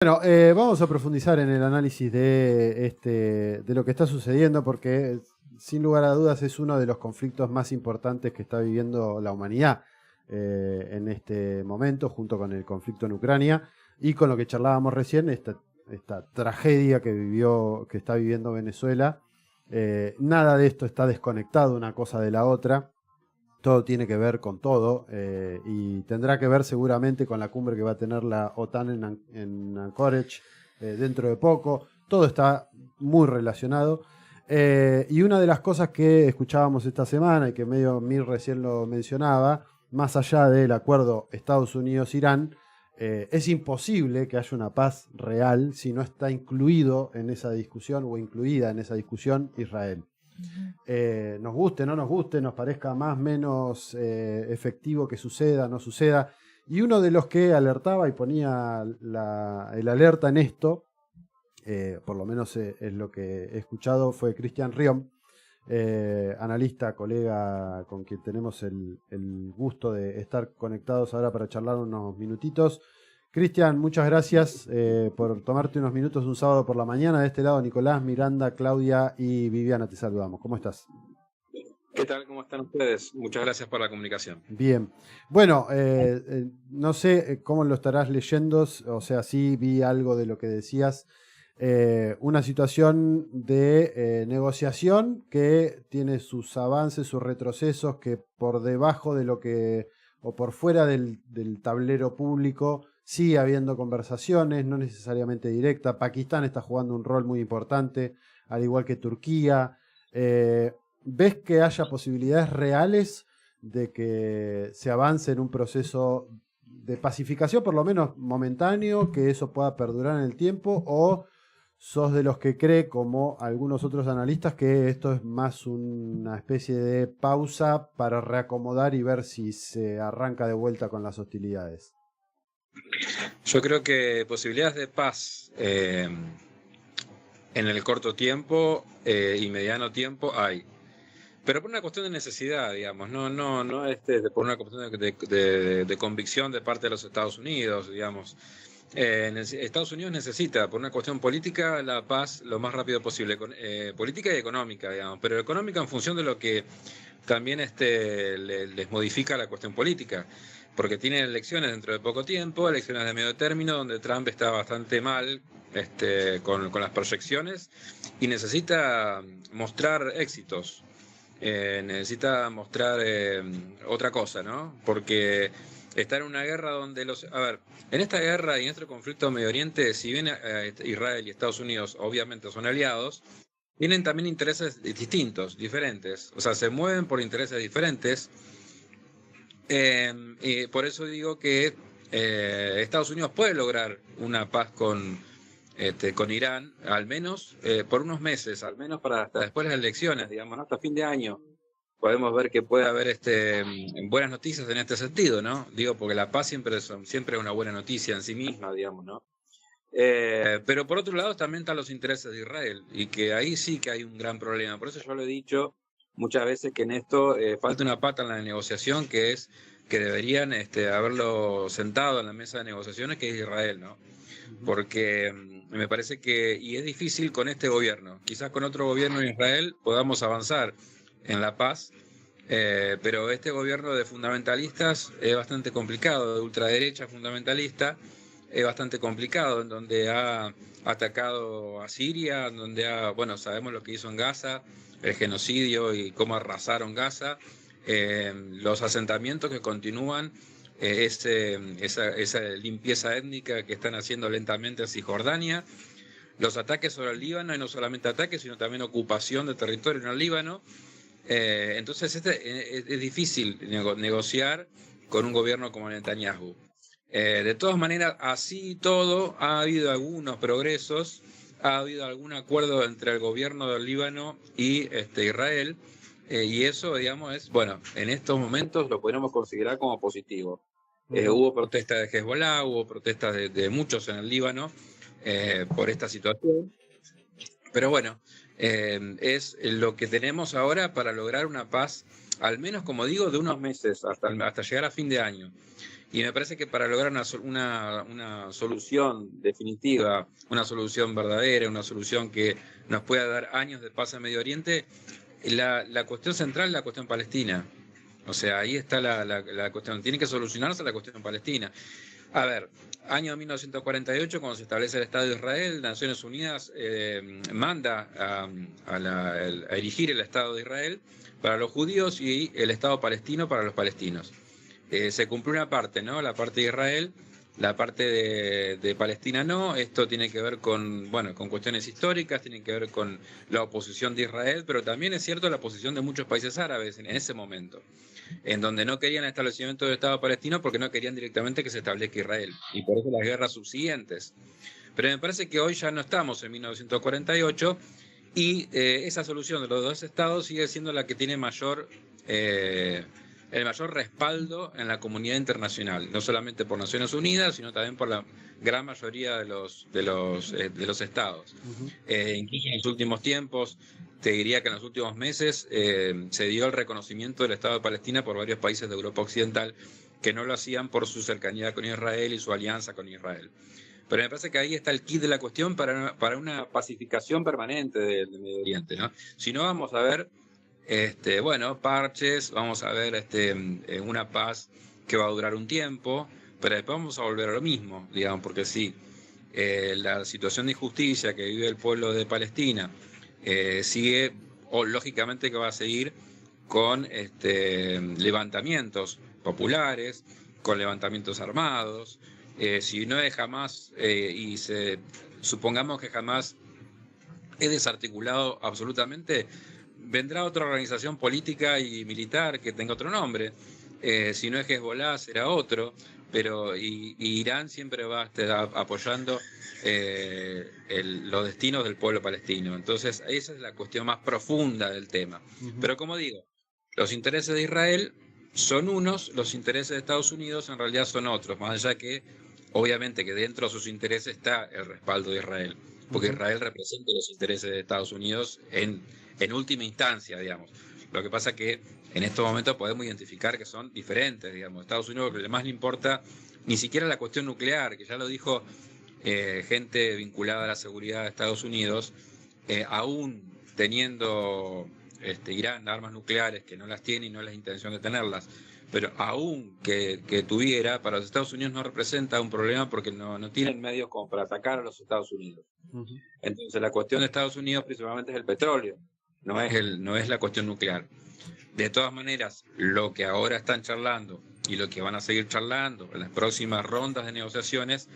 Bueno, vamos a profundizar en el análisis de lo que está sucediendo, porque sin lugar a dudas es uno de los conflictos más importantes que está viviendo la humanidad en este momento, junto con el conflicto en Ucrania y con lo que charlábamos recién, esta tragedia que está viviendo Venezuela. Nada de esto está desconectado una cosa de la otra. Todo tiene que ver con todo y tendrá que ver seguramente con la cumbre que va a tener la OTAN en Anchorage dentro de poco. Todo está muy relacionado. Y una de las cosas que escuchábamos esta semana y que medio Mir recién lo mencionaba, más allá del acuerdo Estados Unidos-Irán, es imposible que haya una paz real si no está incluido en esa discusión o incluida en esa discusión Israel. Nos guste, no nos guste, nos parezca más o menos efectivo que suceda, no suceda. Y uno de los que alertaba y ponía el alerta en esto, por lo menos es lo que he escuchado, fue Cristian Riom, analista, colega con quien tenemos el gusto de estar conectados ahora para charlar unos minutitos. Cristian, muchas gracias por tomarte unos minutos un sábado por la mañana. De este lado, Nicolás, Miranda, Claudia y Viviana, te saludamos. ¿Cómo estás? ¿Qué tal? ¿Cómo están ustedes? Muchas gracias por la comunicación. Bien. Bueno, no sé cómo lo estarás leyendo, o sea, sí vi algo de lo que decías. Una situación de negociación que tiene sus avances, sus retrocesos, que por debajo de lo que, o por fuera del tablero público, sigue habiendo conversaciones, no necesariamente directa. Pakistán está jugando un rol muy importante, al igual que Turquía. ¿Ves que haya posibilidades reales de que se avance en un proceso de pacificación, por lo menos momentáneo, que eso pueda perdurar en el tiempo? ¿O sos de los que cree, como algunos otros analistas, que esto es más una especie de pausa para reacomodar y ver si se arranca de vuelta con las hostilidades? Yo creo que posibilidades de paz en el corto tiempo y mediano tiempo hay. Pero por una cuestión de necesidad, digamos, no por una cuestión de convicción de parte de los Estados Unidos, digamos. Estados Unidos necesita, por una cuestión política, la paz lo más rápido posible, política y económica, digamos, pero económica en función de lo que también les modifica la cuestión política, porque tienen elecciones dentro de poco tiempo, elecciones de medio término, donde Trump está bastante mal con las proyecciones y necesita mostrar éxitos. Necesita mostrar otra cosa, ¿no? Porque está en una guerra donde a ver, en esta guerra y en este conflicto en Medio Oriente, si bien Israel y Estados Unidos obviamente son aliados, tienen también intereses distintos, diferentes. O sea, se mueven por intereses diferentes. Y por eso digo que Estados Unidos puede lograr una paz con Irán, al menos por unos meses, al menos para hasta después de las elecciones, digamos, ¿no? Hasta fin de año. Podemos ver que puede haber buenas noticias en este sentido, ¿no? Digo, porque la paz siempre es una buena noticia en sí misma, digamos, ¿no? Pero por otro lado también están los intereses de Israel, y que ahí sí que hay un gran problema. Por eso yo lo he dicho muchas veces que en esto falta una pata en la negociación, que es que deberían haberlo sentado en la mesa de negociaciones, que es Israel, ¿no? Porque me parece y es difícil con este gobierno. Quizás con otro gobierno en Israel podamos avanzar en la paz, pero este gobierno de fundamentalistas es bastante complicado, de ultraderecha fundamentalista, es bastante complicado, en donde ha atacado a Siria, en donde bueno, sabemos lo que hizo en Gaza, el genocidio y cómo arrasaron Gaza, los asentamientos que continúan, esa limpieza étnica que están haciendo lentamente en Cisjordania, los ataques sobre el Líbano, y no solamente ataques, sino también ocupación de territorio en el Líbano. Entonces es difícil negociar con un gobierno como Netanyahu. De todas maneras, así todo, ha habido algunos progresos, ha habido algún acuerdo entre el gobierno del Líbano y Israel, y eso, digamos, bueno, en estos momentos lo podemos considerar como positivo. Hubo protestas de Hezbollah, hubo protestas de muchos en el Líbano por esta situación, pero bueno, es lo que tenemos ahora para lograr una paz, al menos, como digo, de unos meses hasta llegar a fin de año. Y me parece que para lograr una solución definitiva, una solución verdadera, una solución que nos pueda dar años de paz en Medio Oriente, la cuestión central es la cuestión palestina. O sea, ahí está la cuestión. Tiene que solucionarse la cuestión palestina. A ver, año 1948, cuando se establece el Estado de Israel, Naciones Unidas manda a erigir el Estado de Israel para los judíos y el Estado palestino para los palestinos. Se cumplió una parte, ¿no? La parte de Israel, la parte de Palestina no. Esto tiene que ver con, bueno, con cuestiones históricas, tiene que ver con la oposición de Israel, pero también es cierto la posición de muchos países árabes en ese momento, en donde no querían el establecimiento del Estado palestino porque no querían directamente que se establezca Israel, y por eso las guerras subsiguientes. Pero me parece que hoy ya no estamos en 1948 y esa solución de los dos estados sigue siendo la que tiene el mayor respaldo en la comunidad internacional, no solamente por Naciones Unidas, sino también por la gran mayoría de los estados. Incluso en los últimos tiempos, te diría que en los últimos meses se dio el reconocimiento del Estado de Palestina por varios países de Europa Occidental que no lo hacían por su cercanía con Israel y su alianza con Israel. Pero me parece que ahí está el kit de la cuestión para una pacificación permanente del Medio Oriente, ¿no? Si no, vamos a ver bueno, parches, vamos a ver una paz que va a durar un tiempo, pero después vamos a volver a lo mismo, digamos, porque sí, la situación de injusticia que vive el pueblo de Palestina sigue, o lógicamente que va a seguir con levantamientos populares, con levantamientos armados. Si no es jamás, supongamos que jamás es desarticulado absolutamente, vendrá otra organización política y militar que tenga otro nombre. Si no es Hezbollah, será otro, pero y Irán siempre va a estar apoyando los destinos del pueblo palestino. Entonces, esa es la cuestión más profunda del tema. Pero como digo, los intereses de Israel son unos, los intereses de Estados Unidos en realidad son otros, más allá que, obviamente, que dentro de sus intereses está el respaldo de Israel, porque Israel representa los intereses de Estados Unidos en última instancia, digamos. Lo que pasa que en estos momentos podemos identificar que son diferentes, digamos. Estados Unidos lo que más le importa ni siquiera la cuestión nuclear, que ya lo dijo gente vinculada a la seguridad de Estados Unidos, aún teniendo Irán armas nucleares, que no las tiene y no es la intención de tenerlas, pero aún que tuviera, para los Estados Unidos no representa un problema porque no tienen medios como para atacar a los Estados Unidos. Entonces la cuestión de Estados Unidos principalmente es el petróleo, no es la cuestión nuclear. De todas maneras, lo que ahora están charlando y lo que van a seguir charlando en las próximas rondas de negociaciones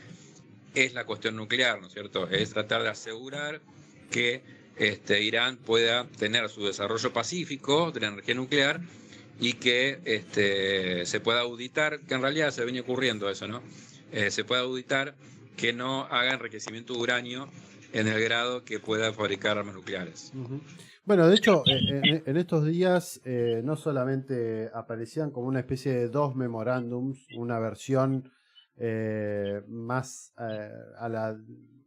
es la cuestión nuclear, ¿no es cierto? Es tratar de asegurar que Irán pueda tener su desarrollo pacífico de la energía nuclear y que se pueda auditar, que en realidad se viene ocurriendo eso, ¿no? Se pueda auditar que no haga enriquecimiento de uranio en el grado que pueda fabricar armas nucleares. Bueno, de hecho, en estos días no solamente aparecían como una especie de dos memorándums, una versión más a la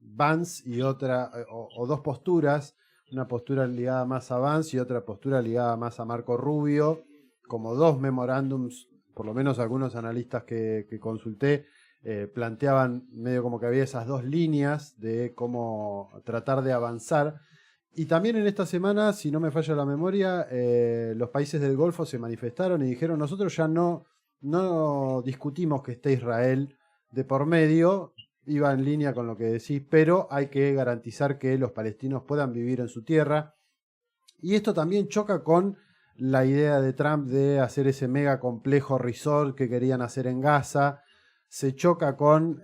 Vance y otra, o dos posturas, una postura ligada más a Vance y otra postura ligada más a Marco Rubio, como dos memorándums, por lo menos algunos analistas que consulté, planteaban medio como que había esas dos líneas de cómo tratar de avanzar. Y también en esta semana, si no me falla la memoria, los países del Golfo se manifestaron y dijeron: nosotros ya no discutimos que esté Israel de por medio, iba en línea con lo que decís, pero hay que garantizar que los palestinos puedan vivir en su tierra. Y esto también choca con la idea de Trump de hacer ese mega complejo resort que querían hacer en Gaza. Se choca con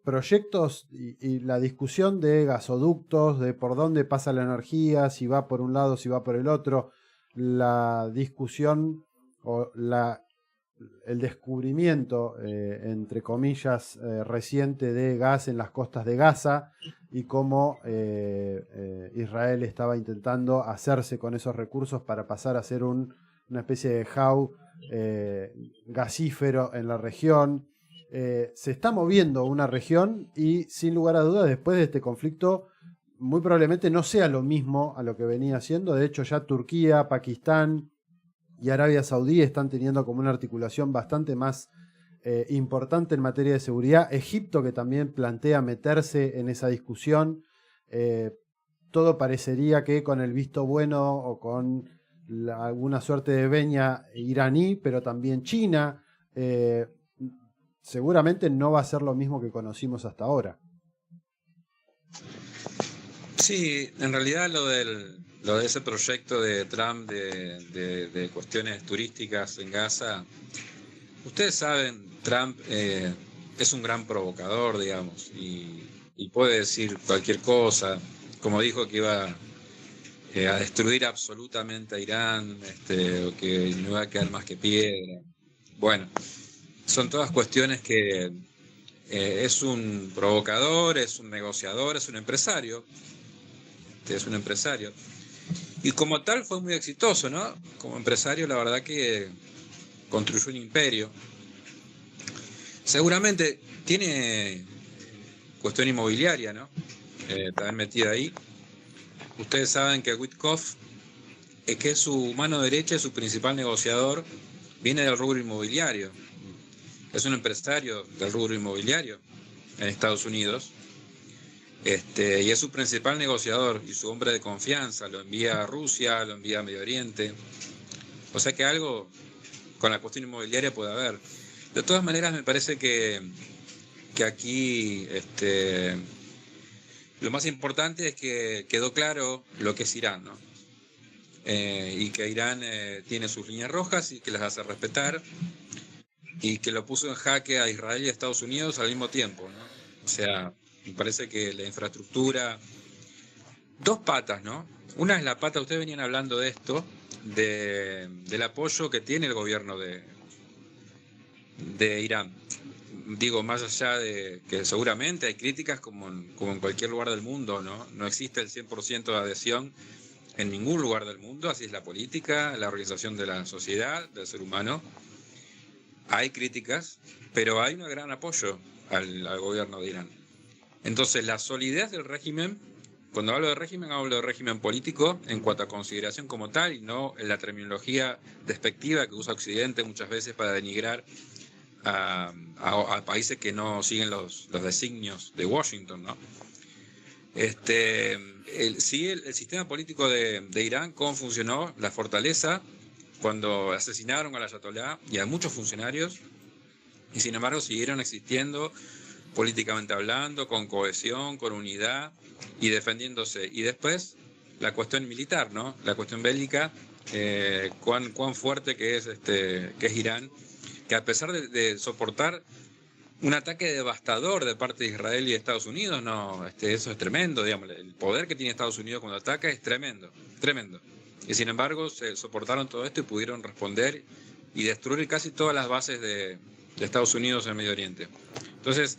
proyectos y la discusión de gasoductos, de por dónde pasa la energía, si va por un lado, si va por el otro, la discusión o el descubrimiento, entre comillas, reciente de gas en las costas de Gaza y cómo Israel estaba intentando hacerse con esos recursos para pasar a ser una especie de hub gasífero en la región. Se está moviendo una región y sin lugar a dudas después de este conflicto muy probablemente no sea lo mismo a lo que venía siendo. De hecho ya Turquía, Pakistán y Arabia Saudí están teniendo como una articulación bastante más importante en materia de seguridad. Egipto, que también plantea meterse en esa discusión. Todo parecería que con el visto bueno o con alguna suerte de veña iraní, pero también China. Seguramente no va a ser lo mismo que conocimos hasta ahora. Sí, en realidad lo de ese proyecto de Trump de cuestiones turísticas en Gaza, ustedes saben, Trump es un gran provocador, digamos, y puede decir cualquier cosa, como dijo que iba a destruir absolutamente a Irán, o que no iba a quedar más que piedra. Bueno, son todas cuestiones que es un provocador, es un negociador, es un empresario. Es un empresario. Y como tal fue muy exitoso, ¿no? Como empresario, la verdad que construyó un imperio. Seguramente tiene cuestión inmobiliaria, ¿no? También metida ahí. Ustedes saben que Witkoff, que es su mano derecha, su principal negociador, viene del rubro inmobiliario. Es un empresario del rubro inmobiliario en Estados Unidos. Y es su principal negociador y su hombre de confianza. Lo envía a Rusia, lo envía a Medio Oriente. O sea que algo con la cuestión inmobiliaria puede haber. De todas maneras, me parece que aquí lo más importante es que quedó claro lo que es Irán, ¿no? Y que Irán tiene sus líneas rojas y que las hace respetar, y que lo puso en jaque a Israel y a Estados Unidos al mismo tiempo, ¿no? O sea, me parece que la infraestructura, dos patas, ¿no? Una es la pata, ustedes venían hablando de esto, del apoyo que tiene el gobierno de Irán. Digo, más allá de que seguramente hay críticas como en cualquier lugar del mundo, ¿no? No existe el 100% de adhesión en ningún lugar del mundo, así es la política, la organización de la sociedad, del ser humano. Hay críticas, pero hay un gran apoyo al gobierno de Irán. Entonces, la solidez del régimen, cuando hablo de régimen político en cuanto a consideración como tal, y no en la terminología despectiva que usa Occidente muchas veces para denigrar a países que no siguen los designios de Washington, ¿no? El sistema político de Irán, cómo funcionó, la fortaleza, cuando asesinaron al ayatolá y a muchos funcionarios, y sin embargo siguieron existiendo políticamente hablando, con cohesión, con unidad y defendiéndose. Y después la cuestión militar, ¿no? La cuestión bélica, cuán fuerte que es Irán, que a pesar de soportar un ataque devastador de parte de Israel y de Estados Unidos, no, eso es tremendo, digamos, el poder que tiene Estados Unidos cuando ataca es tremendo, tremendo. Y sin embargo se soportaron todo esto y pudieron responder y destruir casi todas las bases de Estados Unidos en el Medio Oriente. Entonces,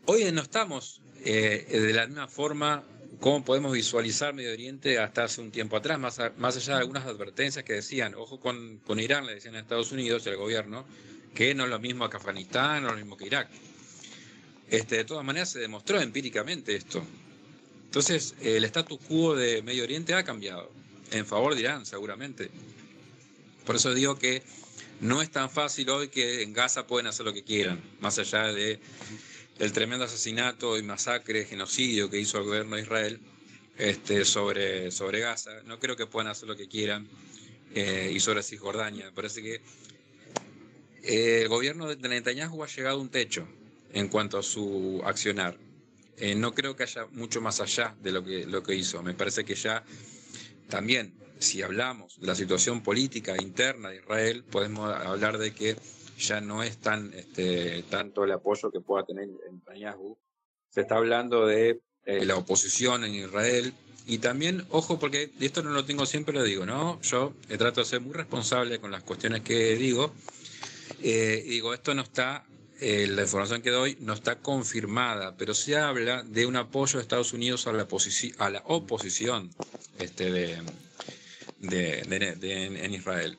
hoy no estamos de la misma forma como podemos visualizar Medio Oriente hasta hace un tiempo atrás, más allá de algunas advertencias que decían, ojo con Irán, le decían a Estados Unidos y al gobierno, que no es lo mismo que Afganistán, no es lo mismo que Irak. De todas maneras se demostró empíricamente esto. Entonces, el status quo de Medio Oriente ha cambiado, en favor de Irán seguramente. Por eso digo que no es tan fácil hoy que en Gaza pueden hacer lo que quieran, más allá de el tremendo asesinato y masacre, genocidio que hizo el gobierno de Israel sobre Gaza. No creo que puedan hacer lo que quieran, y sobre Cisjordania. Me parece que el gobierno de Netanyahu ha llegado a un techo en cuanto a su accionar. No creo que haya mucho más allá de lo que hizo. Me parece que ya también, si hablamos de la situación política interna de Israel, podemos hablar de que ya no es tanto el apoyo que pueda tener Netanyahu. Se está hablando de la oposición en Israel. Y también, ojo, porque esto no lo tengo siempre, lo digo, ¿no? Yo trato de ser muy responsable con las cuestiones que digo. Y digo, esto no está, la información que doy no está confirmada, pero se habla de un apoyo de Estados Unidos a la oposición en Israel.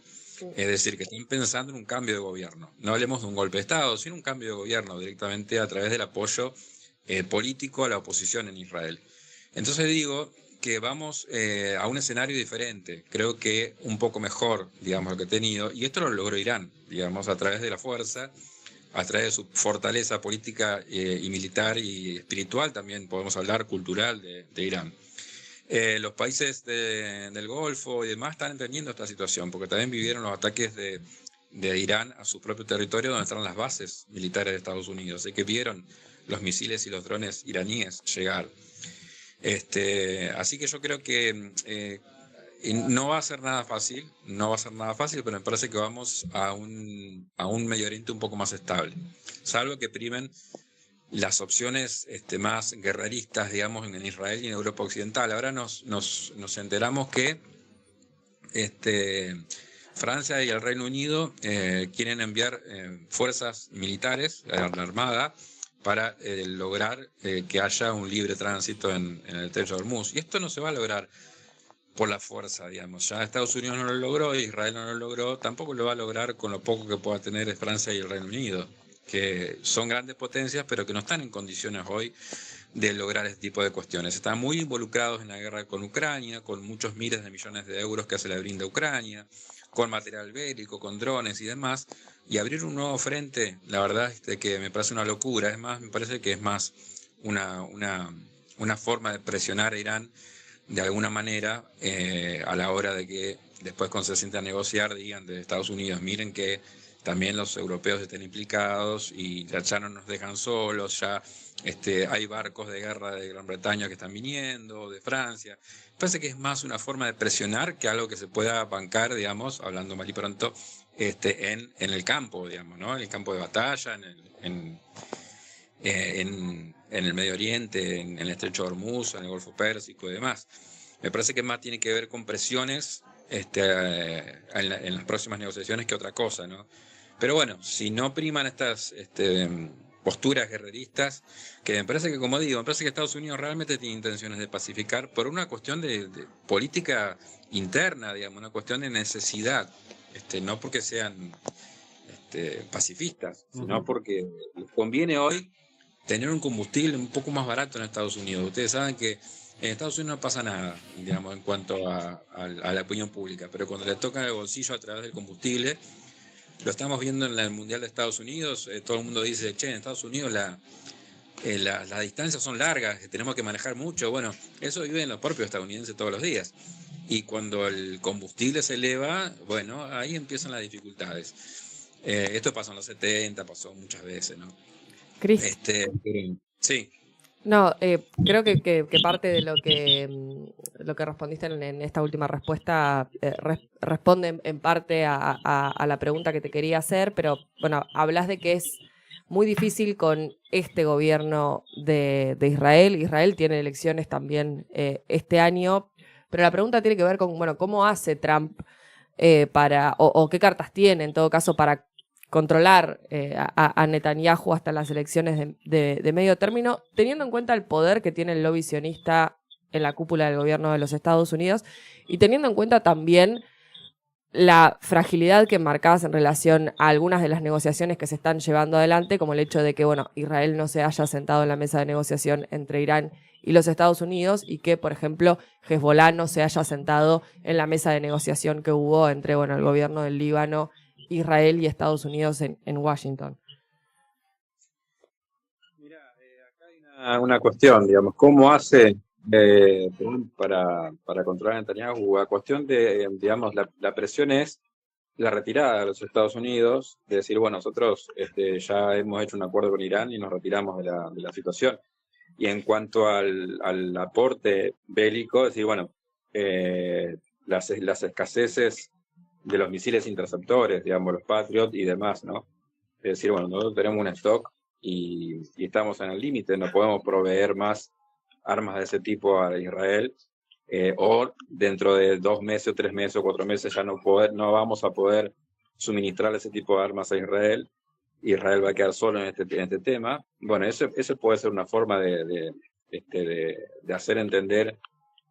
Es decir, que están pensando en un cambio de gobierno. No hablemos de un golpe de Estado, sino un cambio de gobierno directamente a través del apoyo político a la oposición en Israel. Entonces digo que vamos a un escenario diferente, creo que un poco mejor, digamos, lo que he tenido, y esto lo logró Irán, digamos, a través de la fuerza, a través de su fortaleza política y militar y espiritual, también podemos hablar cultural de Irán. Los países del Golfo y demás están entendiendo esta situación, porque también vivieron los ataques de Irán a su propio territorio, donde están las bases militares de Estados Unidos, así que vieron los misiles y los drones iraníes llegar. Así que yo creo que no va a ser nada fácil, pero me parece que vamos a un Medio Oriente un poco más estable, salvo que primen las opciones más guerreristas, digamos, en Israel y en Europa Occidental. Ahora nos enteramos que Francia y el Reino Unido quieren enviar fuerzas militares a la Armada para lograr que haya un libre tránsito en el estrecho de Hormuz. Y esto no se va a lograr por la fuerza, digamos. Ya Estados Unidos no lo logró, Israel no lo logró, tampoco lo va a lograr con lo poco que pueda tener Francia y el Reino Unido, que son grandes potencias, pero que no están en condiciones hoy de lograr este tipo de cuestiones. Están muy involucrados en la guerra con Ucrania, con muchos miles de millones de euros que se le brinda a Ucrania, con material bélico, con drones y demás, y abrir un nuevo frente, la verdad es que me parece una locura. Es más, me parece que es más una forma de presionar a Irán de alguna manera a la hora de que después cuando se sienten a negociar digan de Estados Unidos, miren que también los europeos estén implicados y ya no nos dejan solos, ya hay barcos de guerra de Gran Bretaña que están viniendo, de Francia. Parece que es más una forma de presionar que algo que se pueda bancar, digamos, hablando mal y pronto, en el campo, digamos, ¿no? En el campo de batalla, en el Medio Oriente, en el Estrecho de Hormuz, en el Golfo Pérsico y demás. Me parece que más tiene que ver con presiones en las próximas negociaciones que otra cosa, ¿no? Pero bueno, si no priman estas posturas guerreristas, que me parece que, como digo, me parece que Estados Unidos realmente tiene intenciones de pacificar por una cuestión de política interna, digamos, una cuestión de necesidad, no porque sean pacifistas, sino porque les conviene hoy tener un combustible un poco más barato en Estados Unidos. Ustedes saben que en Estados Unidos no pasa nada, digamos, en cuanto a la opinión pública, pero cuando le toca el bolsillo a través del combustible, lo estamos viendo en el Mundial de Estados Unidos, todo el mundo dice, che, en Estados Unidos las distancias son largas, tenemos que manejar mucho. Bueno, eso viven los propios estadounidenses todos los días. Y cuando el combustible se eleva, bueno, ahí empiezan las dificultades. Esto pasó en los 70, pasó muchas veces, ¿no? Cris. Sí. No, creo que parte de lo que respondiste en esta última respuesta responde en parte a la pregunta que te quería hacer, pero bueno, hablas de que es muy difícil con este gobierno de Israel. Israel tiene elecciones también este año, pero la pregunta tiene que ver con, bueno, ¿cómo hace Trump o qué cartas tiene en todo caso para controlar a Netanyahu hasta las elecciones de medio término, teniendo en cuenta el poder que tiene el lobby sionista en la cúpula del gobierno de los Estados Unidos y teniendo en cuenta también la fragilidad que marcabas en relación a algunas de las negociaciones que se están llevando adelante, como el hecho de que, bueno, Israel no se haya sentado en la mesa de negociación entre Irán y los Estados Unidos y que, por ejemplo, Hezbollah no se haya sentado en la mesa de negociación que hubo entre, bueno, el gobierno del Líbano, Israel y Estados Unidos en Washington. Mira, acá hay una cuestión, digamos, ¿cómo hace para controlar a Netanyahu? La cuestión de, digamos, la presión es la retirada de los Estados Unidos, de decir, bueno, nosotros ya hemos hecho un acuerdo con Irán y nos retiramos de la situación. Y en cuanto al aporte bélico, decir, bueno, las escaseces de los misiles interceptores, digamos, los Patriot y demás, ¿no? Es decir, bueno, nosotros tenemos un stock y estamos en el límite, no podemos proveer más armas de ese tipo a Israel, o dentro de 2 meses o 3 meses o 4 meses ya no vamos a poder suministrar ese tipo de armas a Israel. Israel va a quedar solo en este tema. Bueno, eso puede ser una forma de hacer entender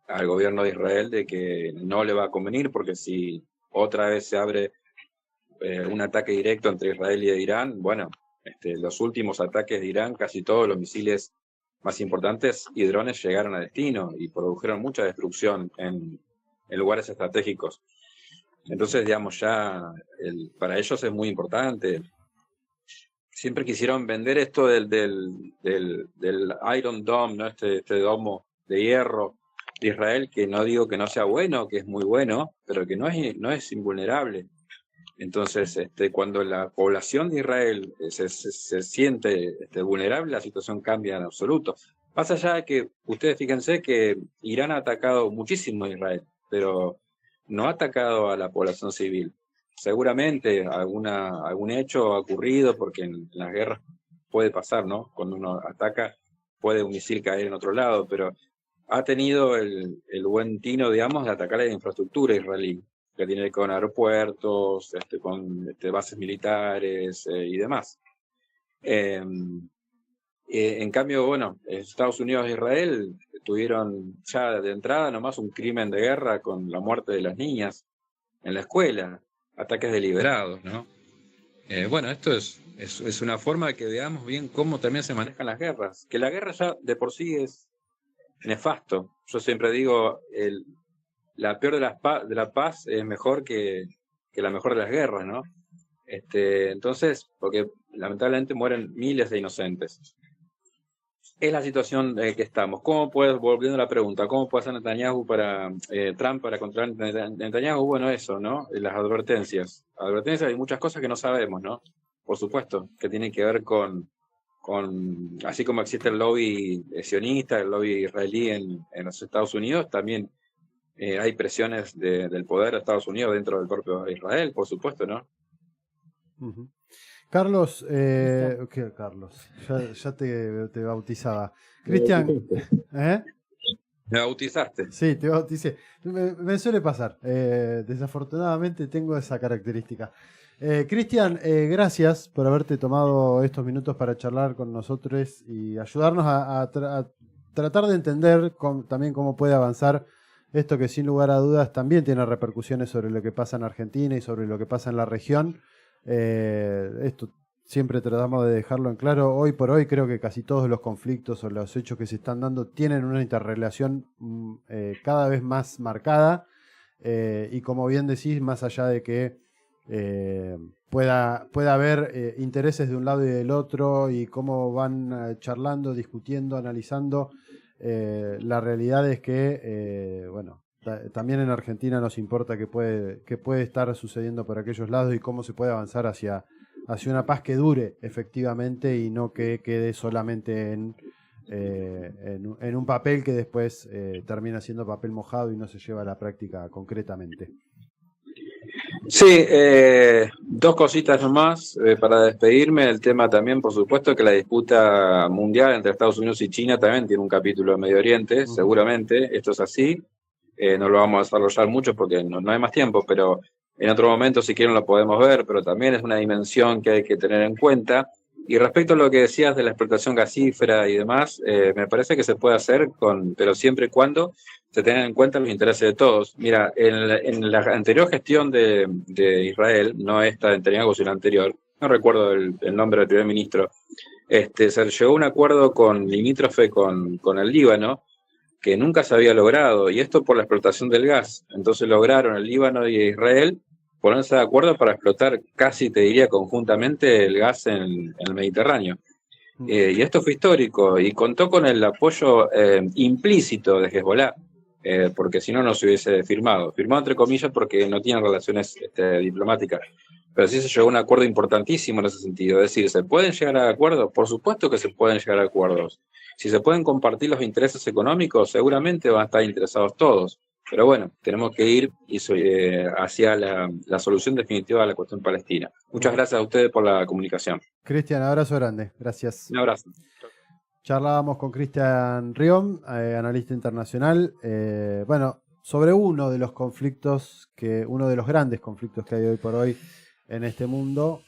al gobierno de Israel de que no le va a convenir, porque si otra vez se abre un ataque directo entre Israel y Irán, bueno, los últimos ataques de Irán, casi todos los misiles más importantes y drones llegaron a destino y produjeron mucha destrucción en lugares estratégicos. Entonces, digamos, ya para ellos es muy importante siempre quisieron vender esto del Iron Dome, ¿no? Este domo de hierro de Israel, que no digo que no sea bueno, que es muy bueno, pero que no es invulnerable. Entonces, cuando la población de Israel se siente vulnerable, la situación cambia en absoluto. Más allá de que, ustedes fíjense que Irán ha atacado muchísimo a Israel, pero no ha atacado a la población civil. Seguramente algún hecho ha ocurrido, porque en las guerras puede pasar, ¿no? Cuando uno ataca, puede un misil caer en otro lado, pero ha tenido el buen tino, digamos, de atacar a la infraestructura israelí, que tiene con aeropuertos, con bases militares y demás. En cambio, bueno, Estados Unidos e Israel tuvieron ya de entrada nomás un crimen de guerra con la muerte de las niñas en la escuela, ataques deliberados, ¿no? Bueno, esto es una forma de que veamos bien cómo también se manejan las guerras, que la guerra ya de por sí es nefasto. Yo siempre digo, la peor de la paz es mejor que la mejor de las guerras, ¿no? Entonces, porque lamentablemente mueren miles de inocentes. Es la situación que estamos. Volviendo a la pregunta, ¿cómo puede hacer Netanyahu Trump para controlar Netanyahu? Bueno, eso, ¿no? Las advertencias. Advertencias, hay muchas cosas que no sabemos, ¿no? Por supuesto, que tienen que ver con así como existe el lobby sionista, el lobby israelí en los Estados Unidos, también hay presiones del poder de Estados Unidos dentro del propio Israel, por supuesto, ¿no? Uh-huh. Carlos, ¿qué, Carlos? Ya te bautizaba. Cristian, ¿eh? Me bautizaste. Sí, te bauticé. Me suele pasar. Desafortunadamente tengo esa característica. Cristian, gracias por haberte tomado estos minutos para charlar con nosotros y ayudarnos a tratar de entender también cómo puede avanzar esto que sin lugar a dudas también tiene repercusiones sobre lo que pasa en Argentina y sobre lo que pasa en la región. Esto siempre tratamos de dejarlo en claro. Hoy por hoy creo que casi todos los conflictos o los hechos que se están dando tienen una interrelación cada vez más marcada y como bien decís, más allá de que pueda haber intereses de un lado y del otro y cómo van charlando, discutiendo, analizando, la realidad es que bueno, también en Argentina nos importa qué puede estar sucediendo por aquellos lados y cómo se puede avanzar hacia una paz que dure efectivamente y no que quede solamente en un papel que después termina siendo papel mojado y no se lleva a la práctica concretamente. Sí, dos cositas nomás para despedirme. El tema también, por supuesto, que la disputa mundial entre Estados Unidos y China también tiene un capítulo de Medio Oriente, seguramente, esto es así. No lo vamos a desarrollar mucho porque no hay más tiempo, pero en otro momento, si quieren, lo podemos ver, pero también es una dimensión que hay que tener en cuenta. Y respecto a lo que decías de la explotación gasífera y demás, me parece que se puede hacer, pero siempre y cuando se tengan en cuenta los intereses de todos. Mira, en la anterior gestión de Israel, no esta de Netanyahu, sino la anterior, no recuerdo el nombre del primer ministro, se llegó a un acuerdo limítrofe con el Líbano, que nunca se había logrado, y esto por la explotación del gas. Entonces lograron el Líbano y Israel ponerse de acuerdo para explotar casi, te diría, conjuntamente el gas en el Mediterráneo. Y esto fue histórico, y contó con el apoyo implícito de Hezbollah, porque si no, no se hubiese firmado. Firmado entre comillas porque no tienen relaciones diplomáticas. Pero sí se llegó a un acuerdo importantísimo en ese sentido. Es decir, ¿se pueden llegar a acuerdos? Por supuesto que se pueden llegar a acuerdos. Si se pueden compartir los intereses económicos, seguramente van a estar interesados todos. Pero bueno, tenemos que ir hacia la solución definitiva de la cuestión palestina. Muchas gracias a ustedes por la comunicación. Cristian, abrazo grande. Gracias. Un abrazo. Charlábamos con Cristian Riom, analista internacional, bueno, sobre uno de los conflictos, uno de los grandes conflictos que hay hoy por hoy en este mundo.